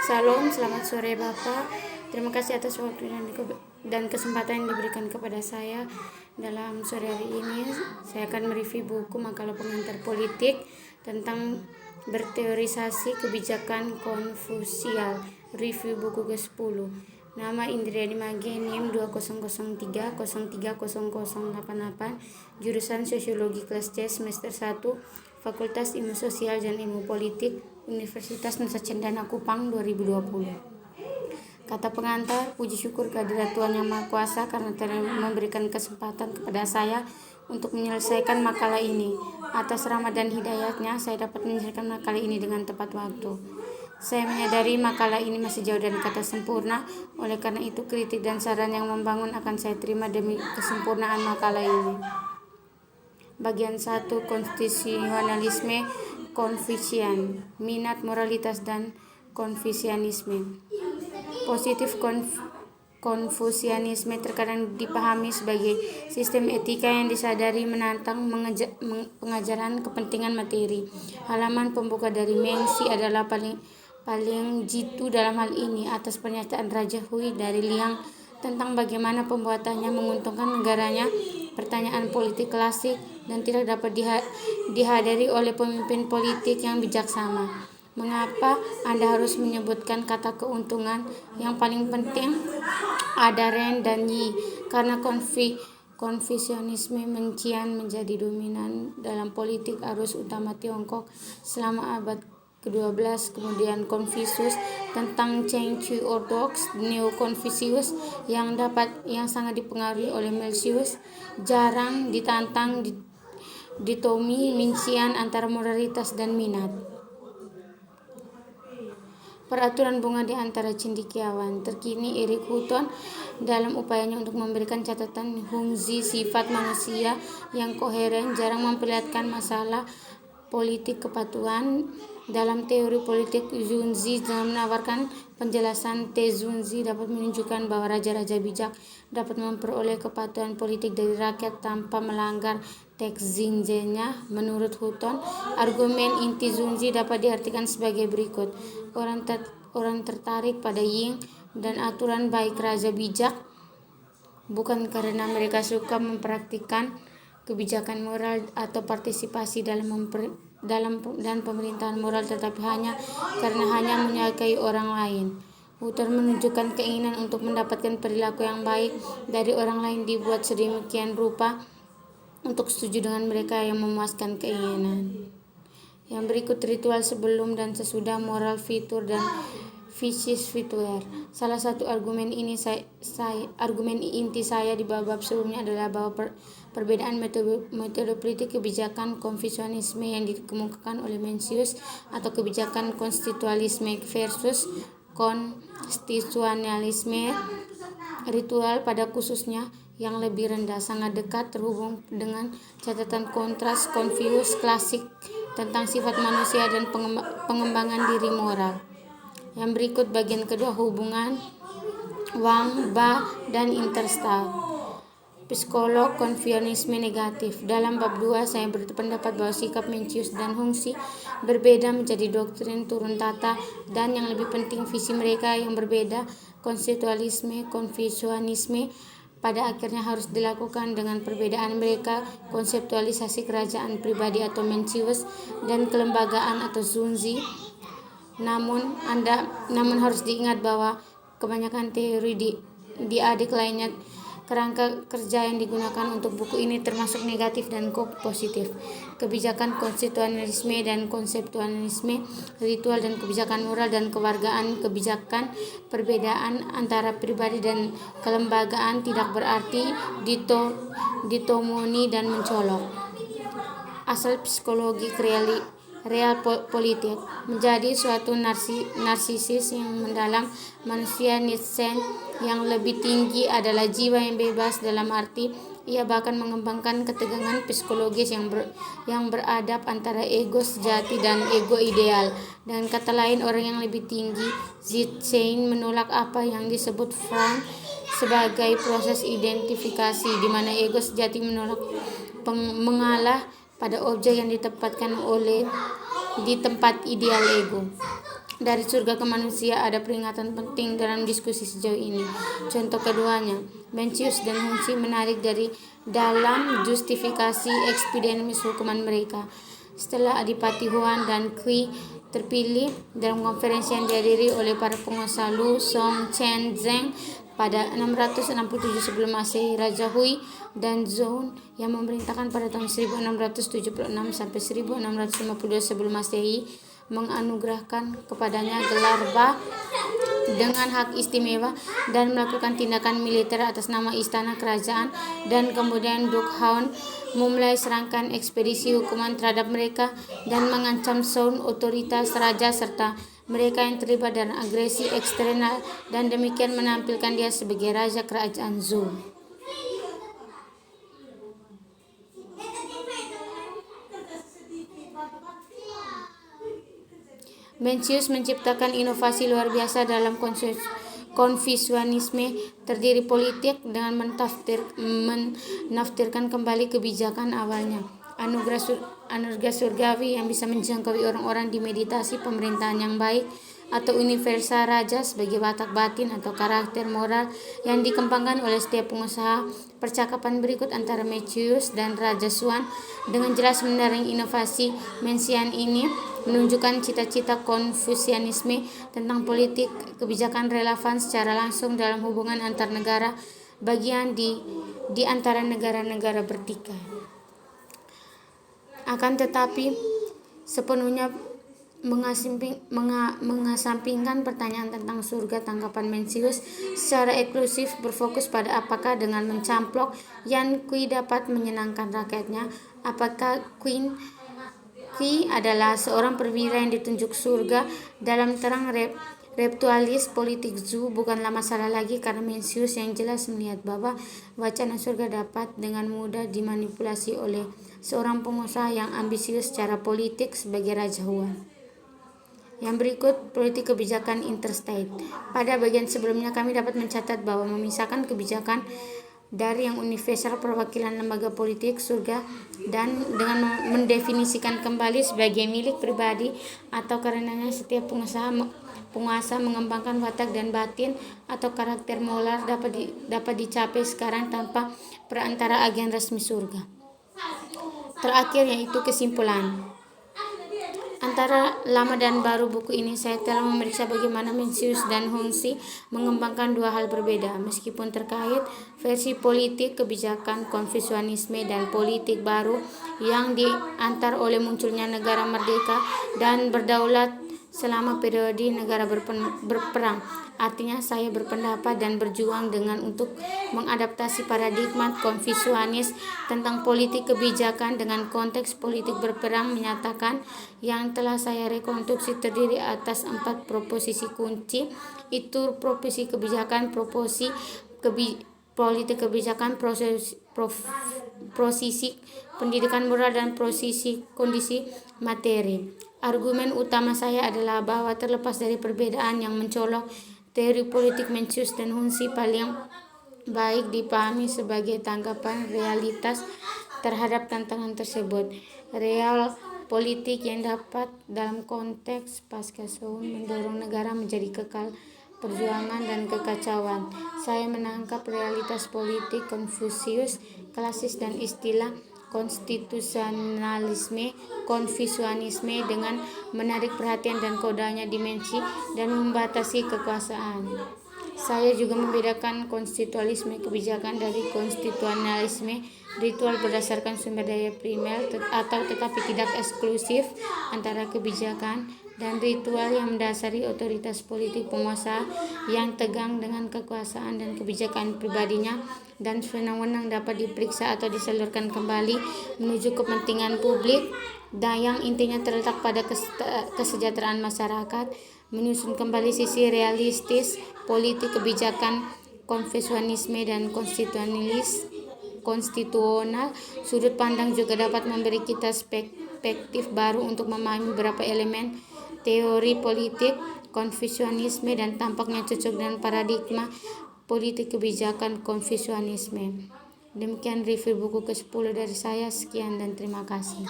Salam, selamat sore Bapak. Terima kasih atas waktu dan kesempatan yang diberikan kepada saya. Dalam sore hari ini, saya akan mereview buku makalah pengantar politik tentang berteorisasi kebijakan konfusial. Review buku ke-10. Nama Indriani Mage, NIM 2003 030088, jurusan Sosiologi kelas C semester 1, Fakultas Ilmu Sosial dan Ilmu Politik, Universitas Nusa Cendana Kupang 2020. Kata pengantar, puji syukur kehadirat Tuhan Yang Maha Kuasa karena telah memberikan kesempatan kepada saya untuk menyelesaikan makalah ini. Atas rahmat dan hidayatnya, saya dapat menyelesaikan makalah ini dengan tepat waktu. Saya menyadari makalah ini masih jauh dari kata sempurna, oleh karena itu kritik dan saran yang membangun akan saya terima demi kesempurnaan makalah ini. Bagian 1, konstitusionalisme Konfusian, minat moralitas dan konfusianisme. Positif konfusianisme terkadang dipahami sebagai sistem etika yang disadari menantang pengajaran kepentingan materi. Halaman pembuka dari Mengxi adalah paling jitu dalam hal ini atas pernyataan Raja Hui dari Liang tentang bagaimana pembuatannya menguntungkan negaranya, pertanyaan politik klasik dan tidak dapat dihadiri oleh pemimpin politik yang bijaksana. Mengapa Anda harus menyebutkan kata keuntungan? Yang paling penting ada Ren dan Yi, karena konfusianisme mencian menjadi dominan dalam politik arus utama Tiongkok selama abad ke-12. Kemudian Konfusius tentang Cheng Cui Orthodox, Neo-Konfusius yang sangat dipengaruhi oleh Mencius, jarang ditantang ditomi mincian antara moralitas dan minat. Peraturan bunga di antara cendekiawan. Terkini Eric Hutton dalam upayanya untuk memberikan catatan Hongzi sifat manusia yang koheren jarang memperlihatkan masalah politik kepatuhan. Dalam teori politik, Zunzi menawarkan penjelasan Zunzi dapat menunjukkan bahwa raja-raja bijak dapat memperoleh kepatuhan politik dari rakyat tanpa melanggar teks Xinjiang. Menurut Hutton, argumen inti Zunzi dapat diartikan sebagai berikut. Orang tertarik pada Ying dan aturan baik raja bijak bukan karena mereka suka mempraktikkan kebijakan moral atau partisipasi dalam pemerintahan moral, tetapi karena hanya menyukai orang lain. Hutton menunjukkan keinginan untuk mendapatkan perilaku yang baik dari orang lain dibuat sedemikian rupa untuk setuju dengan mereka yang memuaskan keinginan. Yang berikut ritual sebelum dan sesudah moral fitur dan vicis virtuer. Salah satu argumen inti saya di bab sebelumnya adalah bahwa perbedaan metode politik kebijakan konfusianisme yang dikemukakan oleh Mencius atau kebijakan konstitusionalisme versus konstitusionalisme ritual pada khususnya yang lebih rendah sangat dekat terhubung dengan catatan kontras Konfusius klasik tentang sifat manusia dan pengembangan diri moral. Yang berikut bagian kedua, hubungan Wang, Ba, dan interstal. Psikolog konfusianisme negatif. Dalam bab 2 saya berpendapat bahwa sikap Mencius dan Hongzi berbeda menjadi doktrin turun tata, dan yang lebih penting visi mereka yang berbeda. Konstitusionalisme, konfusianisme pada akhirnya harus dilakukan dengan perbedaan mereka, konseptualisasi kerajaan pribadi atau Mencius dan kelembagaan atau Zunzi. Namun harus diingat bahwa kebanyakan teori di adik lainnya kerangka kerja yang digunakan untuk buku ini termasuk negatif dan positif. Kebijakan konstitusionalisme dan konseptualisme ritual dan kebijakan moral dan kewargaan. Kebijakan perbedaan antara pribadi dan kelembagaan tidak berarti ditomoni dan mencolok. Asal psikologi real politik menjadi suatu narsisis yang mendalam. Manusia Nietzsche yang lebih tinggi adalah jiwa yang bebas, dalam arti ia bahkan mengembangkan ketegangan psikologis yang beradab antara ego sejati dan ego ideal. Dengan kata lain, orang yang lebih tinggi, Nietzsche menolak apa yang disebut Freud sebagai proses identifikasi, di mana ego sejati menolak mengalah pada objek yang ditempatkan di tempat ideal ego. Dari surga ke manusia ada peringatan penting dalam diskusi sejauh ini. Contoh keduanya, Mencius dan Hunsi menarik dari dalam justifikasi ekspediensi hukuman mereka. Setelah Adipati Huan dan Kui terpilih dalam konferensi yang dihadiri oleh para penguasa Lu, Song, Chen, Zheng pada 667 sebelum Masehi, Raja Hui dan Zhou yang memerintahkan pada tahun 1676 sampai 1652 sebelum Masehi menganugerahkan kepadanya gelar Ba dengan hak istimewa dan melakukan tindakan militer atas nama istana kerajaan, dan kemudian Duke Huan memulai serangkaian ekspedisi hukuman terhadap mereka dan mengancam sound otoritas raja serta mereka yang terlibat dalam agresi eksternal, dan demikian menampilkan dia sebagai raja kerajaan Zhou. Mencius menciptakan inovasi luar biasa dalam Konfusianisme terdiri politik dengan menafsirkan kembali kebijakan awalnya. Anugerah surgawi yang bisa menjangkau orang-orang di meditasi pemerintahan yang baik atau universal raja sebagai watak batin atau karakter moral yang dikembangkan oleh setiap pengusaha. Percakapan berikut antara Mencius dan Raja Xuan dengan jelas mendaring inovasi Mencian ini menunjukkan cita-cita Konfusianisme tentang politik kebijakan relevan secara langsung dalam hubungan antar negara bagian di antara negara-negara bertikai. Akan tetapi sepenuhnya mengesampingkan pertanyaan tentang surga, tanggapan Mencius secara eksklusif berfokus pada apakah dengan mencamplok Yan Kui dapat menyenangkan rakyatnya. Apakah Kui adalah seorang perwira yang ditunjuk surga dalam terang reptualis politik Zhou bukanlah masalah lagi, karena Mencius yang jelas melihat bahwa wacana surga dapat dengan mudah dimanipulasi oleh seorang pengusaha yang ambisius secara politik sebagai Raja Huan. Yang berikut politik kebijakan interstate. Pada bagian sebelumnya kami dapat mencatat bahwa memisahkan kebijakan dari yang universal perwakilan lembaga politik surga dan dengan mendefinisikan kembali sebagai milik pribadi, atau karenanya setiap penguasa mengembangkan watak dan batin atau karakter moral dapat dicapai sekarang tanpa perantara agen resmi surga. Terakhir yaitu kesimpulan. Antara lama dan baru buku ini saya telah memeriksa bagaimana Mencius dan Hunsi mengembangkan dua hal berbeda, meskipun terkait versi politik kebijakan Konfusianisme dan politik baru yang diantar oleh munculnya negara merdeka dan berdaulat selama periode negara berperang. Artinya saya berpendapat dan berjuang untuk mengadaptasi paradigma Konfusianis tentang politik kebijakan dengan konteks politik berperang, menyatakan yang telah saya rekonstruksi terdiri atas 4 proposisi kunci, itu proposisi kebijakan, politik kebijakan, prosesi pendidikan moral, dan prosesi kondisi materi. Argumen utama saya adalah bahwa terlepas dari perbedaan yang mencolok, teori politik Mencius dan Hunsi paling baik dipahami sebagai tanggapan realitas terhadap tantangan tersebut. Real politik yang dapat dalam konteks pasca Soun mendorong negara menjadi kekal perjuangan dan kekacauan. Saya menangkap realitas politik Konfusius klasis dan istilah konstitusionalisme Konfusianisme dengan menarik perhatian dan kodanya dimensi dan membatasi kekuasaan. Saya juga membedakan konstitusionalisme kebijakan dari konstitusionalisme ritual berdasarkan sumber daya primer atau tetapi tidak eksklusif antara kebijakan dan ritual yang mendasari otoritas politik penguasa yang tegang dengan kekuasaan dan kebijakan pribadinya, dan sewenang-wenang dapat diperiksa atau disalurkan kembali menuju kepentingan publik, dan yang intinya terletak pada kesejahteraan masyarakat. Menyusun kembali sisi realistis politik kebijakan Konfusianisme dan konstitusional, sudut pandang juga dapat memberi kita perspektif baru untuk memahami beberapa elemen teori politik Konfusianisme dan tampaknya cocok dengan paradigma politik kebijakan Konfusianisme. Demikian review buku ke-10 dari saya. Sekian dan terima kasih.